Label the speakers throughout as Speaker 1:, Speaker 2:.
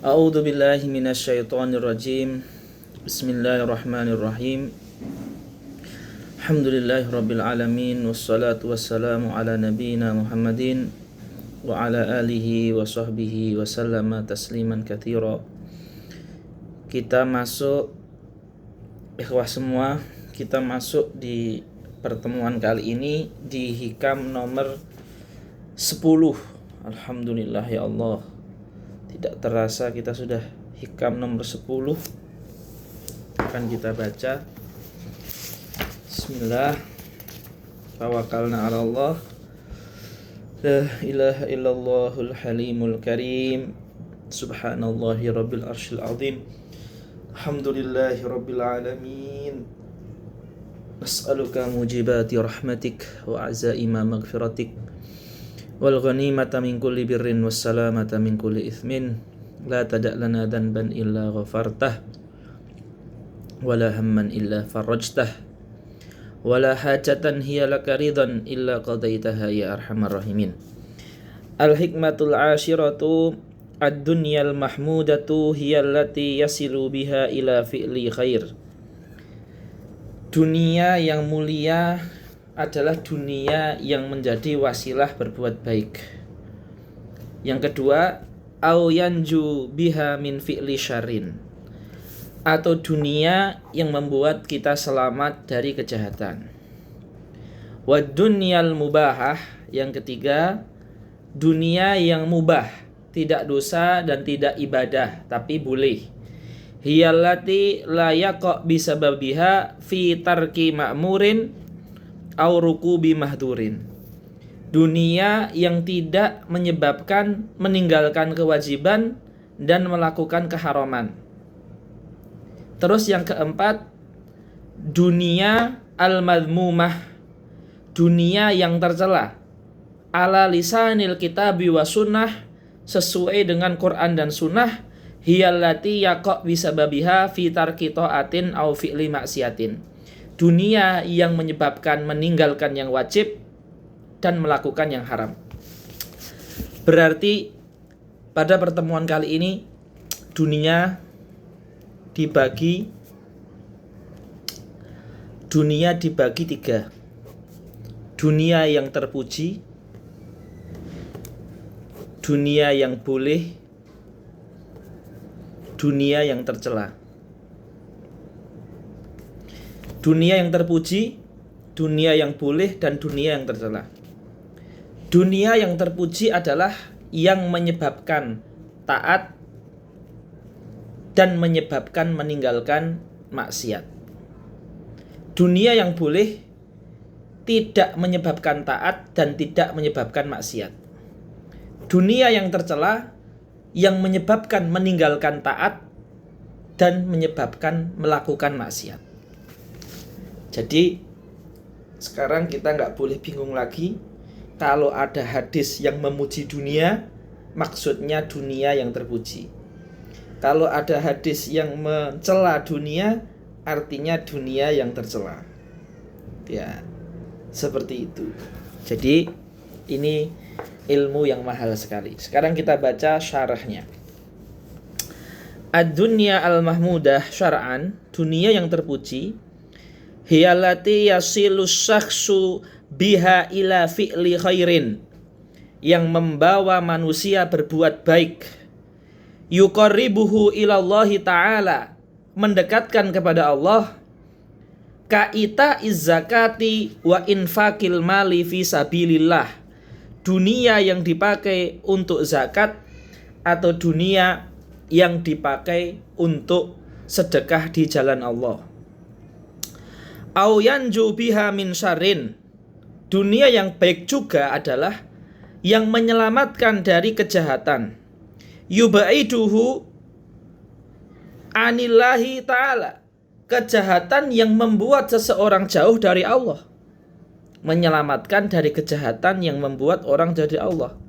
Speaker 1: A'udzu billahi minasyaitonir rajim. Bismillahirrahmanirrahim. Alhamdulillahirabbil alamin wassalatu wassalamu ala nabiyyina Muhammadin wa ala alihi wa sahbihi wa sallama tasliman katsira. Kita masuk ikhwah semua, kita masuk di pertemuan kali ini di hikam nomor 10. Alhamdulillah ya Allah. Tidak terasa kita sudah hikam nomor 10. Akan kita baca. Bismillah. Tawakkalna 'ala Allah. La ilaha illallahul halimul karim. Subhanallahi rabbil arsyil azim. Alhamdulillahi rabbil alamin. Nas'aluka mujibati rahmatik wa azaima maghfiratik wal ghanimata min kulli birrin was salamata min kulli ithmin la tada' lana dhanban illa ghafartah wala hamman illa farajtah wala hajatan hiya laka ridan illa qadaitaha ya arhamar rahimin. Al hikmatul ashiratu ad-dunyal mahmudatu hiya allati yasilu biha ila fi'li khair. Dunia yang mulia adalah dunia yang menjadi wasilah berbuat baik. Yang kedua, au yanju biha min fi'li syarrin, atau dunia yang membuat kita selamat dari kejahatan. Wa dunyal mubahah, yang ketiga, dunia yang mubah, tidak dosa dan tidak ibadah, tapi boleh. Hiyallati la yaqa bisababiha fi tarki ma'murin au rukubi mahdurin. Dunia yang tidak menyebabkan meninggalkan kewajiban dan melakukan keharaman. Terus yang keempat, dunia al-madhmumah, dunia yang tercela. Ala lisanil kitabi wa sunnah, sesuai dengan Quran dan sunnah. Hiyallati yaqa bisababiha fi tarki ta'atin au fi'li maksiatin. Dunia yang menyebabkan meninggalkan yang wajib dan melakukan yang haram. Berarti pada pertemuan kali ini dunia dibagi tiga. Dunia yang terpuji, dunia yang boleh, dunia yang tercela. Dunia yang terpuji, dunia yang boleh, dan dunia yang tercela. Dunia yang terpuji adalah yang menyebabkan taat dan menyebabkan meninggalkan maksiat. Dunia yang boleh tidak menyebabkan taat dan tidak menyebabkan maksiat. Dunia yang tercela yang menyebabkan meninggalkan taat dan menyebabkan melakukan maksiat. Jadi sekarang kita nggak boleh bingung lagi. Kalau ada hadis yang memuji dunia, maksudnya dunia yang terpuji. Kalau ada hadis yang mencela dunia, artinya dunia yang tercela. Ya, seperti itu. Jadi ini ilmu yang mahal sekali. Sekarang kita baca syarahnya. Ad-dunya al-mahmudah syar'an, dunia yang terpuji, hiyallati yasilu syakhsu biha ila fi'li khairin, yang membawa manusia berbuat baik. Yuqarribuhu ilallahi ta'ala, mendekatkan kepada Allah. Ka'ita izzakati wa infakil mali fi sabilillah, dunia yang dipakai untuk zakat atau dunia yang dipakai untuk sedekah di jalan Allah. Au yanju biha min syarrin, dunia yang baik juga adalah yang menyelamatkan dari kejahatan. Yubaiduhu anillahi ta'ala, kejahatan yang membuat seseorang jauh dari Allah. Menyelamatkan dari kejahatan yang membuat orang dari Allah.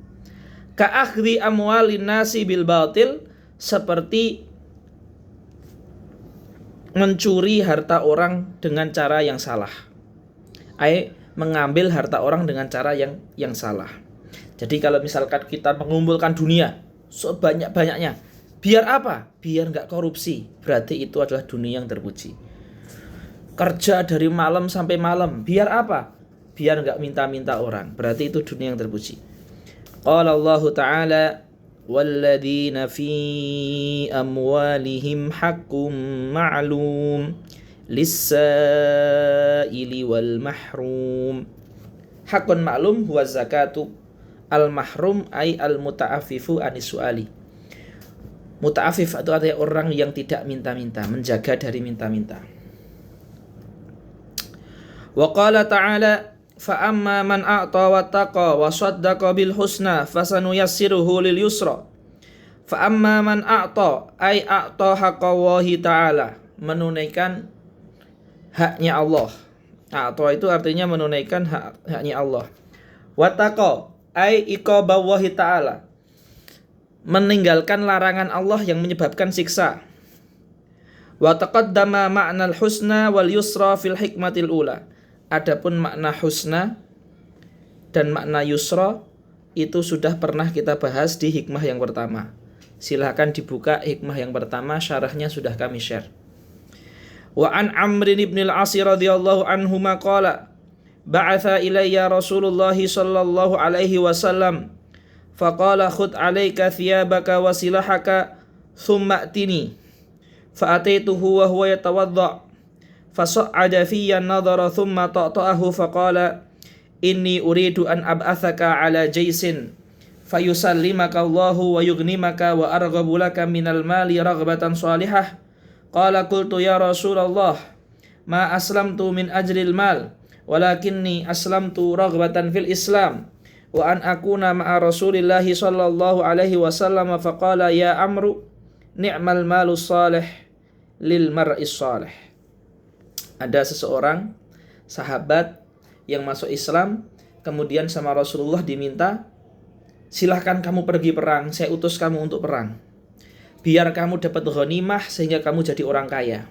Speaker 1: Ka'akhdi amwalin nasi bil batil, seperti mencuri harta orang dengan cara yang salah. Mengambil harta orang dengan cara yang salah. Jadi kalau misalkan kita mengumpulkan dunia sebanyak-banyaknya, Biar apa? Biar nggak korupsi. Berarti itu adalah dunia yang terpuji. Kerja dari malam sampai malam. Biar apa? Biar nggak minta-minta orang. Berarti itu dunia yang terpuji. Qala Allah Ta'ala, walladzina fi amwalihim haqqum ma'lum lis-sa'ili wal mahrum. Haqqun ma'lum huwa zakatu, al mahrum ay al muta'affifu anis su'ali. Muta'affif itu artinya orang yang tidak minta-minta, menjaga dari minta-minta. Wa qala ta'ala, fa amma man a'ta wattaqa wa saddaqa bil husna fasanuyassiruhu lil yusra. Fa amma man a'ta ay a'ta haqqallahi ta'ala, menunaikan haknya Allah. A'ta itu artinya menunaikan haknya Allah. Wattaqa ay iqaballahi ta'ala, meninggalkan larangan Allah yang menyebabkan siksa. Wa taqaddama ma'nal husna wal yusra fil hikmatil ula. Adapun makna husna dan makna yusra itu sudah pernah kita bahas di hikmah yang pertama. Silahkan dibuka hikmah yang pertama, syarahnya sudah kami share. Wa an Amr ibn al-As radhiyallahu anhu maqala ba'atha ilayya Rasulullah sallallahu alaihi wasallam faqala khudh alayka thiyabaka wa silahaka thumma atini fa'ataituhu wa huwa yatawadda fasa'ada fiyya an-nadhara thumma ta'ta'ahu faqala inni uridu an ab'athaka ala jaysin fayusallimaka Allahu wa yughnimaka wa arghabu laka minal mali raghbatan salihah. Qala qultu ya Rasulullah ma aslamtu min ajril mal walakinni aslamtu raghbatan fil Islam wa an akuna ma'a Rasulillahi sallallahu alaihi wasallam. Faqala ya Amru ni'mal malu salih lil mar'is salih. Ada seseorang sahabat yang masuk Islam, kemudian sama Rasulullah diminta, silahkan kamu pergi perang, saya utus kamu untuk perang, biar kamu dapat ghanimah sehingga kamu jadi orang kaya.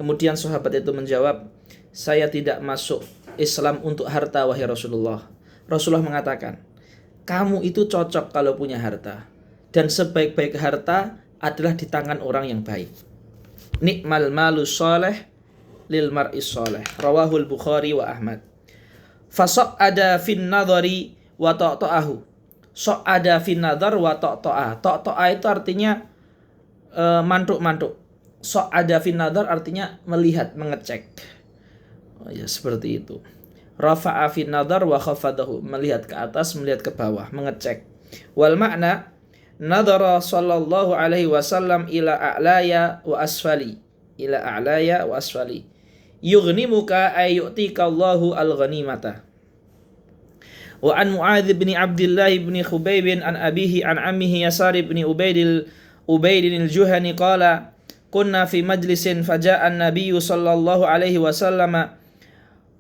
Speaker 1: Kemudian sahabat itu menjawab, saya tidak masuk Islam untuk harta wahai Rasulullah. Rasulullah mengatakan, kamu itu cocok kalau punya harta, dan sebaik-baik harta adalah di tangan orang yang baik. Ni'mal malu salih lil mar'is salih. Rawahul Bukhari wa Ahmad. Fasa'ada fin nadhari wa ta'ta'ahu. Sa'ada fin nadhar wa ta'ta'a. Ta'ta'a itu artinya mantuk-mantuk. Sa'ada fin nadhar artinya melihat, mengecek. Oh ya, seperti itu. Rafa'a fin nadhar wa khafadahu, melihat ke atas, melihat ke bawah, mengecek. Wal makna nadhara sallallahu alaihi wasallam ila a'laya wa asfali. Ila a'laya wa asfali. Yughnimuka ay yu'tika Allahu al-ghanimata. Wa an Mu'adz bin Abdullah bin Khubayb an abihi an ammihi Yasar bin Ubaid al-Juhani qala kunna fi majlisin faja'a an-nabiy sallallahu alaihi wasallam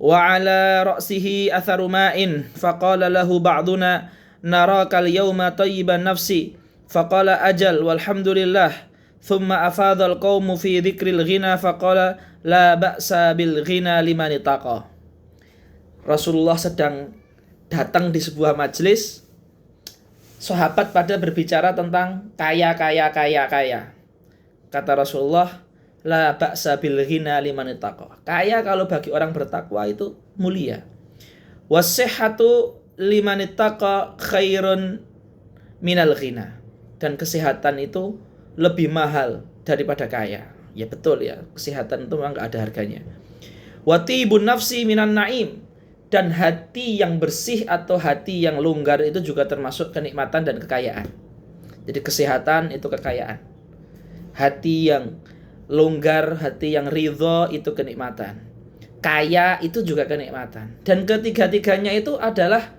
Speaker 1: wa ala ra'sihi atharu ma'in faqala lahu ba'duna naraka al-yawma tayyiban nafsi faqala ajal walhamdulillah thumma afadha al-qawmu fi dhikril ghina faqala la ba'sa bil ghina liman ittaqa. Rasulullah sedang datang di sebuah majelis, sahabat pada berbicara tentang kaya. Kata Rasulullah, la ba'sa bil ghina liman ittaqa. Kaya kalau bagi orang bertakwa itu mulia. Wasihhatu liman ittaqa khairun minal ghina. Dan kesehatan itu lebih mahal daripada kaya. Ya betul ya, kesehatan itu memang gak ada harganya. Watibun nafsi minan naim. Dan hati yang bersih atau hati yang longgar itu juga termasuk kenikmatan dan kekayaan. Jadi kesehatan itu kekayaan. Hati yang longgar, hati yang ridho itu kenikmatan. Kaya itu juga kenikmatan. Dan ketiga-tiganya itu adalah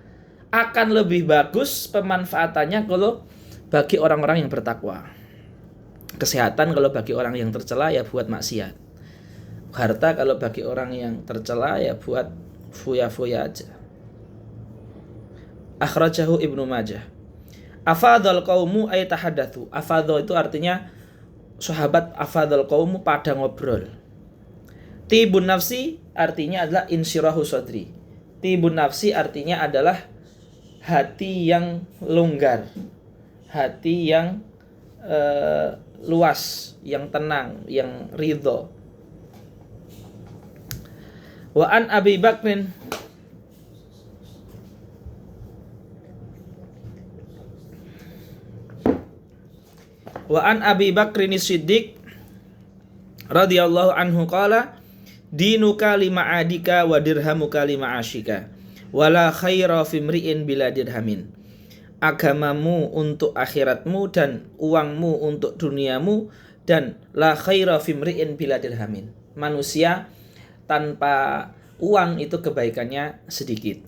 Speaker 1: akan lebih bagus pemanfaatannya kalau bagi orang-orang yang bertakwa. Kesehatan kalau bagi orang yang tercela ya buat maksiat. Harta kalau bagi orang yang tercela ya buat fuya-fuya aja. Akhrajahu Ibnu Majah. Afadhal qaumu ay tahaddatsu. Afadha itu artinya sahabat, afadhal qaumu pada ngobrol. Tibun nafsi artinya adalah insyirahu sadri. Tibun nafsi artinya adalah hati yang longgar, hati yang luas, yang tenang, yang ridho. Wa an Abi Bakrin Siddiq radhiyallahu anhu qala dinuka lima adika wa dirhamuka lima ashika wala khaira fimri'in bila dirhamin. Agamamu untuk akhiratmu dan uangmu untuk duniamu, dan la khaira fimri'in bila dirhamin. Manusia tanpa uang itu kebaikannya sedikit.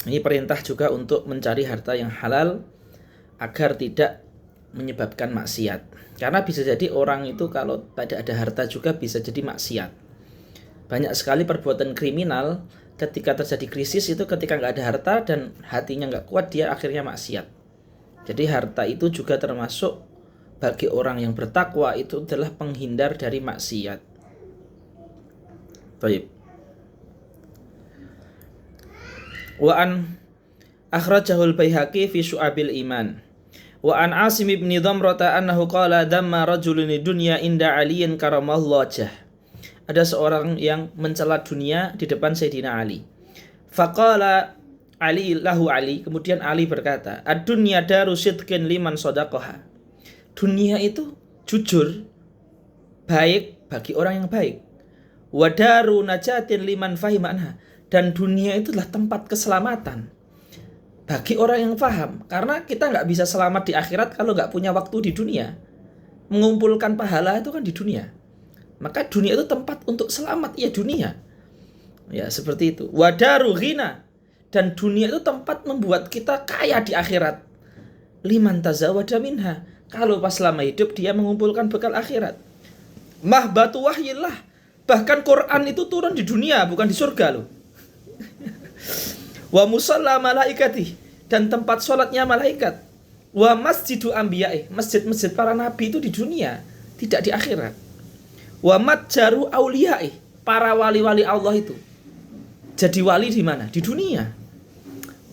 Speaker 1: Ini perintah juga untuk mencari harta yang halal agar tidak menyebabkan maksiat. Karena bisa jadi orang itu kalau tidak ada harta juga bisa jadi maksiat. Banyak sekali perbuatan kriminal ketika terjadi krisis itu ketika nggak ada harta dan hatinya nggak kuat, dia akhirnya maksiat. Jadi harta itu juga termasuk bagi orang yang bertakwa itu adalah penghindar dari maksiat. Baik. Wa an akhrajahul Baihaqi fi Syu'abil Iman. Wa an Asim ibn Dhamrata annahu qala damma rajulun dunya inda Aliyin karamallahu wajhah. Ada seorang yang mencela dunia di depan Sayyidina Ali. Faqala Ali lahu Ali, kemudian Ali berkata, ad-dunya daru sidqin liman shadaqaha. Dunia itu jujur, baik bagi orang yang baik. Wa daru najatin liman fahima anha. Dan dunia itu adalah tempat keselamatan bagi orang yang paham. Karena kita nggak bisa selamat di akhirat kalau nggak punya waktu di dunia. Mengumpulkan pahala itu kan di dunia. Maka dunia itu tempat untuk selamat, ya dunia. Ya seperti itu. Wadaru ghina, dan dunia itu tempat membuat kita kaya di akhirat. Liman tazawwada minha, kalau pas selama hidup dia mengumpulkan bekal akhirat. Mahbatu wahyillah, bahkan Quran itu turun di dunia, bukan di surga loh. Wa musalla malaikati, dan tempat sholatnya malaikat. Wa masjidu anbiya'i, masjid-masjid para nabi itu di dunia, tidak di akhirat. Wa matjaru auliya'i, para wali-wali Allah itu jadi wali di mana? Di dunia.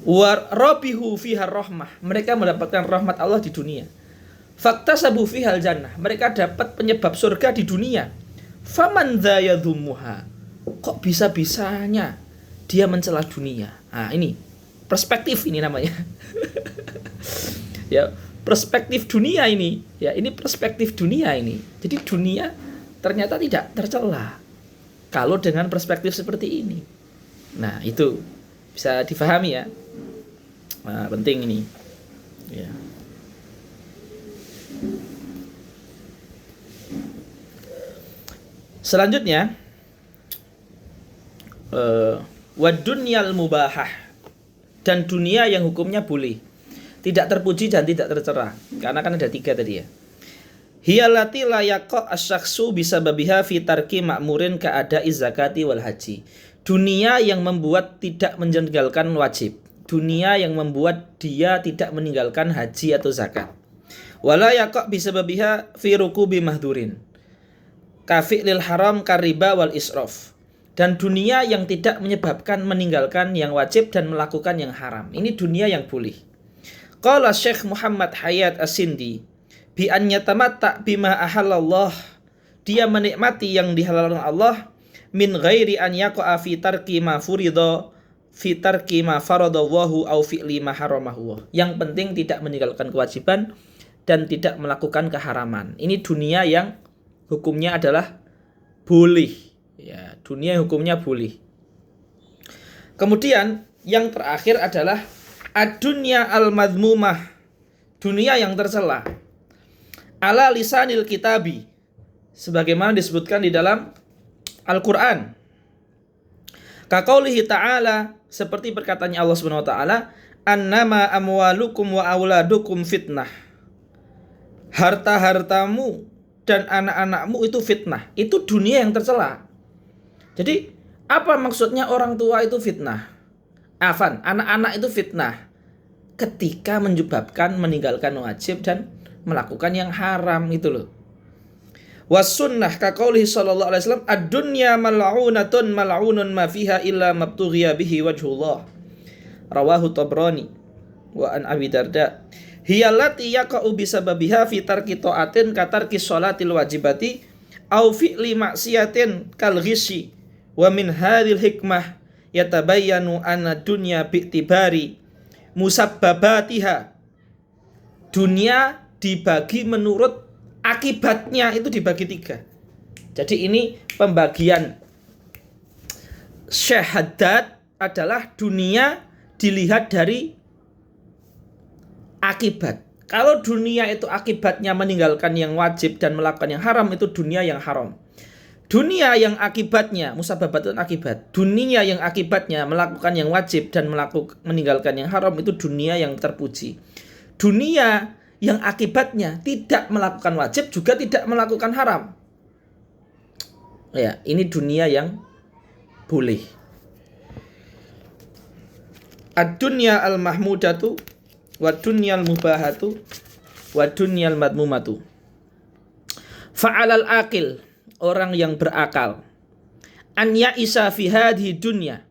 Speaker 1: Wa rabihu fiha rahmah, mereka mendapatkan rahmat Allah di dunia. Faktasabu fihal jannah, mereka dapat penyebab surga di dunia. Faman dza yadhumuha, kok bisa-bisanya dia mencela dunia. Nah, ini perspektif ini namanya. Ya, perspektif dunia ini. Ya, ini perspektif dunia ini. Jadi dunia ternyata tidak tercela kalau dengan perspektif seperti ini. Nah, itu bisa difahami ya. Nah, penting ini. Ya. Selanjutnya, wadunyal mubahah, dan dunia yang hukumnya boleh, tidak terpuji dan tidak tercela. Karena kan ada 3 tadi ya. Hiyallati la yaqa asy-syakhsu bisababiha fi tarki ma'murin ka'ada'i zakati wal haji. Dunia yang membuat tidak meninggalkan wajib. Dunia yang membuat dia tidak meninggalkan haji atau zakat. Wala yaqa bisababiha fi rukubi mahdurin. Kafi'lil haram kariba wal israf. Dan dunia yang tidak menyebabkan meninggalkan yang wajib dan melakukan yang haram. Ini dunia yang boleh. Qala Syekh Muhammad Hayat As-Sindi bi an yatamatta bima ahallallah, dia menikmati yang dihalalkan Allah, min ghairi an yaqa'a fi tarki ma furida fi tarki ma faradallahu au fi'li ma haramahu. Yang penting tidak meninggalkan kewajiban dan tidak melakukan keharaman. Ini dunia yang hukumnya adalah boleh. Ya, dunia hukumnya boleh. Kemudian yang terakhir adalah ad-dunya al-madhmumah, dunia yang tercela. Ala lisanil kitabi, sebagaimana disebutkan di dalam Al-Qur'an. Kaqaulihi ta'ala, seperti perkataannya Allah Subhanahu wa taala, annama amwalukum wa auladukum fitnah. Harta-hartamu dan anak-anakmu itu fitnah. Itu dunia yang tercela. Jadi, apa maksudnya orang tua itu fitnah? Anak-anak itu fitnah ketika menyebabkan meninggalkan wajib dan melakukan yang haram itu loh. Was-sunnah kaqaulihi sallallahu alaihi wasallam, ad-dunya mal'unatun mal'unun ma fiha illa mabtughiya bihi wajhullah. Rawahu Tabrani wa an Abi Darda. hiyallati yaqa'u bisababiha fi tarki ta'atin katarki sholatil wajibati au fi'li maksiatin kal ghisyi wa min hadhil hikmah yatabayyanu anna dunya bi'tibari musabbabatiha. Dunia dibagi menurut akibatnya, itu dibagi 3. Jadi ini pembagian syahadat adalah dunia dilihat dari akibat. Kalau dunia itu akibatnya meninggalkan yang wajib dan melakukan yang haram, itu dunia yang haram. Dunia yang akibatnya, musababat itu akibat. Dunia yang akibatnya melakukan yang wajib dan meninggalkan yang haram, itu dunia yang terpuji. Dunia yang akibatnya tidak melakukan wajib juga tidak melakukan haram, ya, ini dunia yang boleh. Ad-dunya al-mahmudatu wa dunya al-mubahatu wa dunya al-madmumatu. Fa'alal aqil, orang yang berakal, an ya'isa fi hadhi dunya,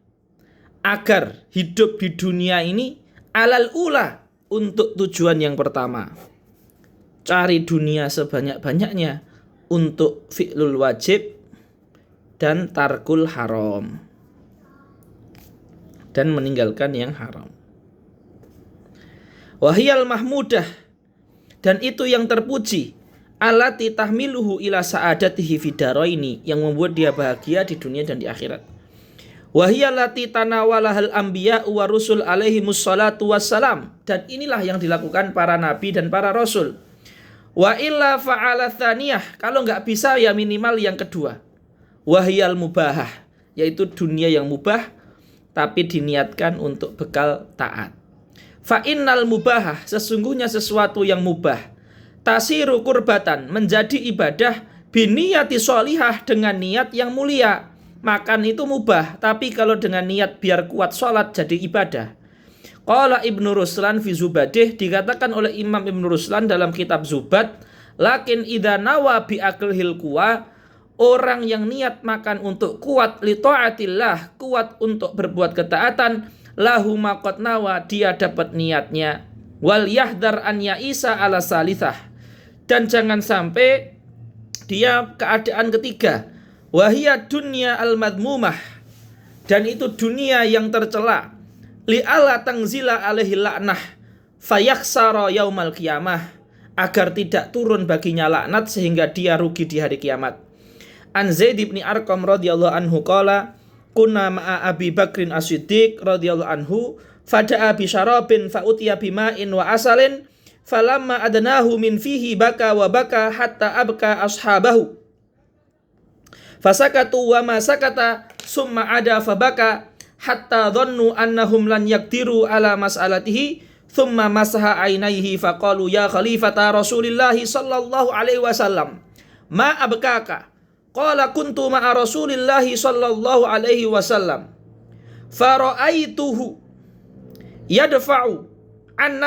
Speaker 1: agar hidup di dunia ini alal ula, untuk tujuan yang pertama, cari dunia sebanyak-banyaknya untuk fi'lul wajib dan tarkul haram, dan meninggalkan yang haram. Wahiyal mahmudah, dan itu yang terpuji, allati tahmiluhu ila sa'adatihi fidaraini, yang membuat dia bahagia di dunia dan di akhirat. Wahiyallati tanawalahal anbiya wa rusul alaihimus salatu wassalam, dan inilah yang dilakukan para nabi dan para rasul. Wa illa fa'ala thaniyah, kalau enggak bisa ya minimal yang kedua. Wahiyal mubahah, yaitu dunia yang mubah tapi diniatkan untuk bekal taat. Fa innal mubahah, sesungguhnya sesuatu yang mubah, tasiru kurbatan, menjadi ibadah, biniyati sholihah, dengan niat yang mulia. Makan itu mubah, tapi kalau dengan niat biar kuat sholat jadi ibadah. Qala Ibnu Ruslan fi Zubadih, dikatakan oleh Imam Ibnu Ruslan dalam kitab Zubad, lakin idza nawa bi aqlil quwa, orang yang niat makan untuk kuat li taatillah, kuat untuk berbuat ketaatan, lahu maqad nawa, dia dapat niatnya. Wal yahdar an ya'isa ala salithah, dan jangan sampai dia keadaan ketiga. Wahiyad dunya al-madmumah, dan itu dunia yang tercela. Li'ala tangzila alaihi la'nah fayaksara yaumal qiyamah, agar tidak turun baginya laknat sehingga dia rugi di hari kiamat. An Zaid bin Arqam radhiyallahu anhu qala kunna ma'a Abi Bakrin As-Siddiq radhiyallahu anhu fada'a bi syarabin fa utiya bima'in wa asalin falamma adnahu min fihi baka wa baka hatta abka ashabahu fasakatu wa ma sakata summa ada fabaka hatta dhannu annahum lan yaqdiru ala mas'alatihi thumma masaha ainaihi faqalu ya khalifata Rasulillahi sallallahu alaihi wasallam ma abkaka qala kuntu ma'a Rasulillahi sallallahu alaihi wasallam fara'aituhu yadfa'u an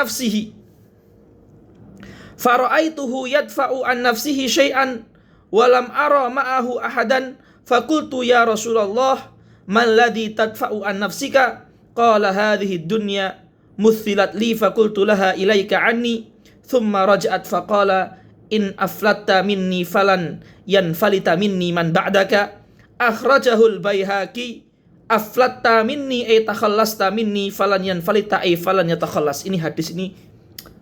Speaker 1: nafsihi syai'an walam ara ma'ahu ahadan fakultu ya Rasulullah man ladhi tadfa'u an nafsika qala hadhihi dunya muthilat li fakultu laha ilaika anni thumma raja'at faqala in aflatta minni falan yanfalita minni man ba'daka akhrajahul Baihaqi aflatta minni ay takhallasta minni falan yanfalita ay falan yatakhallas. Ini hadis ini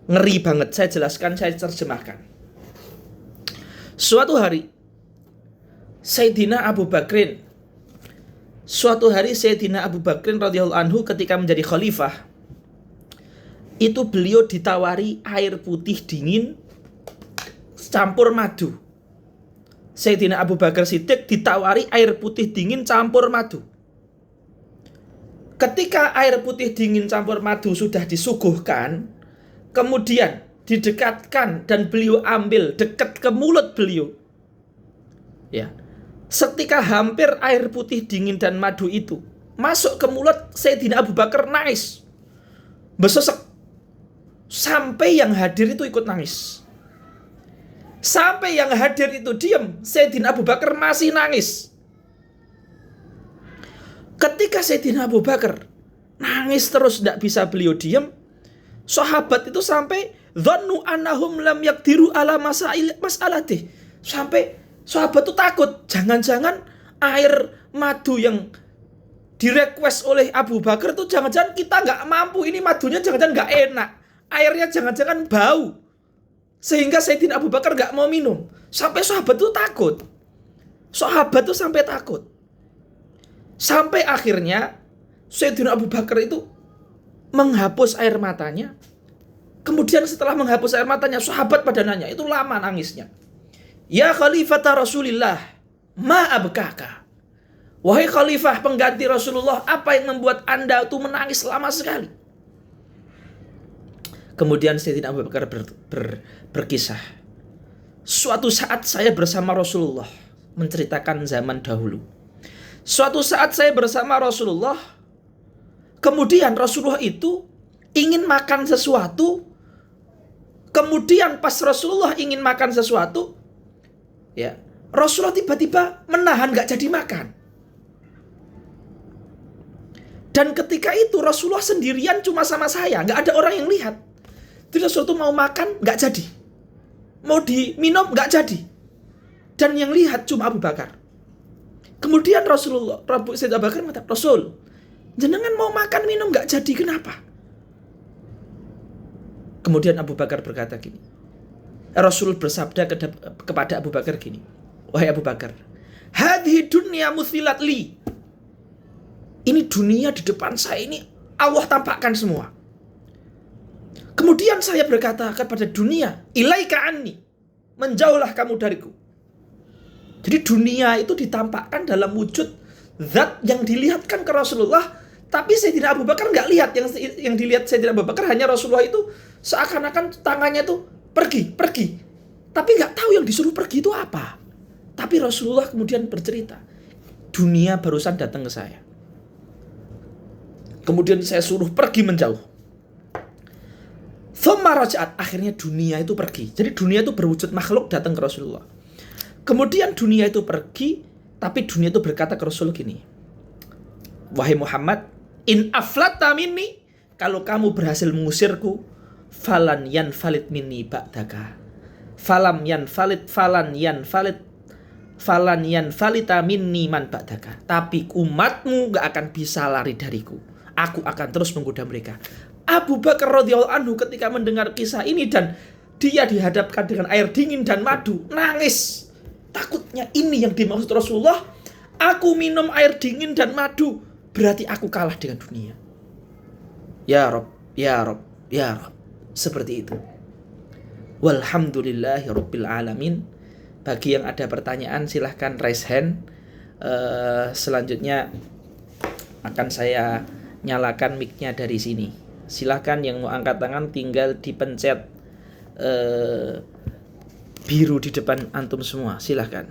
Speaker 1: ngeri banget, saya jelaskan, saya terjemahkan. Suatu hari Sayyidina Abu Bakrin radhiyallahu anhu ketika menjadi khalifah, itu beliau ditawari air putih dingin campur madu. Sayyidina Abu Bakar Siddiq ditawari air putih dingin campur madu. Ketika air putih dingin campur madu sudah disuguhkan, kemudian didekatkan dan beliau ambil dekat ke mulut beliau, ya, setika hampir air putih dingin dan madu itu masuk ke mulut Sayyidina Abu Bakar, nangis besesek, sampai yang hadir itu ikut nangis. Sampai yang hadir itu diam, Sayyidina Abu Bakar masih nangis. Ketika Sayyidina Abu Bakar nangis terus, tidak bisa beliau diam, sahabat itu sampai Dhannu annahum lam yaqdiru ala mas'alatih. Sampai sahabat tuh takut, jangan-jangan air madu yang direquest oleh Abu Bakar tuh jangan-jangan kita nggak mampu, ini madunya jangan-jangan nggak enak, airnya jangan-jangan bau, sehingga Sayyidina Abu Bakar nggak mau minum. Sampai sahabat tuh takut. Sahabat tuh sampai takut. Sampai akhirnya Sayyidina Abu Bakar itu menghapus air matanya. Kemudian setelah menghapus air matanya, sahabat pada nanya, itu lama nangisnya. Ya Khalifata Rasulillah, ma abkaka. Wahai khalifah pengganti Rasulullah, apa yang membuat Anda itu menangis lama sekali? Kemudian Sayyidina Abu Bakar berkisah. Suatu saat saya bersama Rasulullah, menceritakan zaman dahulu. Suatu saat saya bersama Rasulullah, kemudian Rasulullah itu ingin makan sesuatu. Kemudian pas Rasulullah ingin makan sesuatu, ya, Rasulullah tiba-tiba menahan gak jadi makan. Dan ketika itu Rasulullah sendirian cuma sama saya, gak ada orang yang lihat. Jadi Rasulullah itu mau makan gak jadi, mau diminum gak jadi. Dan yang lihat cuma Abu Bakar. Kemudian Sayyidina Abu Bakar mengatakan, Rasul, jenengan mau makan minum gak jadi, kenapa? Kemudian Abu Bakar berkata gini, Rasul bersabda kepada Abu Bakar gini, wahai Abu Bakar, hadhihi dunya muthilat li. Ini dunia di depan saya ini Allah tampakkan semua. Kemudian saya berkata kepada dunia, ilaika anni, menjauhlah kamu dariku. Jadi dunia itu ditampakkan dalam wujud zat yang dilihatkan ke Rasulullah, tapi Sayyidina Abu Bakar nggak lihat. Yang dilihat Sayyidina Abu Bakar hanya Rasulullah itu seakan-akan tangannya itu pergi. Tapi nggak tahu yang disuruh pergi itu apa. Tapi Rasulullah kemudian bercerita, dunia barusan datang ke saya. Kemudian saya suruh pergi menjauh. Thumma raja'at, akhirnya dunia itu pergi. Jadi dunia itu berwujud makhluk datang ke Rasulullah. Kemudian dunia itu pergi, tapi dunia itu berkata ke Rasul gini, wahai Muhammad, in aflatta minni, kalau kamu berhasil mengusirku, falan yanfalid minni ba'daka. Falan yanfalita minni man ba'daka. Tapi umatmu gak akan bisa lari dariku. Aku akan terus menggoda mereka. Abu Bakar radhiyallahu anhu ketika mendengar kisah ini dan dia dihadapkan dengan air dingin dan madu, nangis. Takutnya ini yang dimaksud Rasulullah. Aku minum air dingin dan madu, berarti aku kalah dengan dunia. Ya Rob, ya Rob, ya Rob. Seperti itu. Walhamdulillahi rabbil alamin. Bagi yang ada pertanyaan silahkan raise hand. Selanjutnya akan saya nyalakan mic-nya dari sini. Silahkan yang mau angkat tangan tinggal dipencet biru di depan antum semua. Silahkan.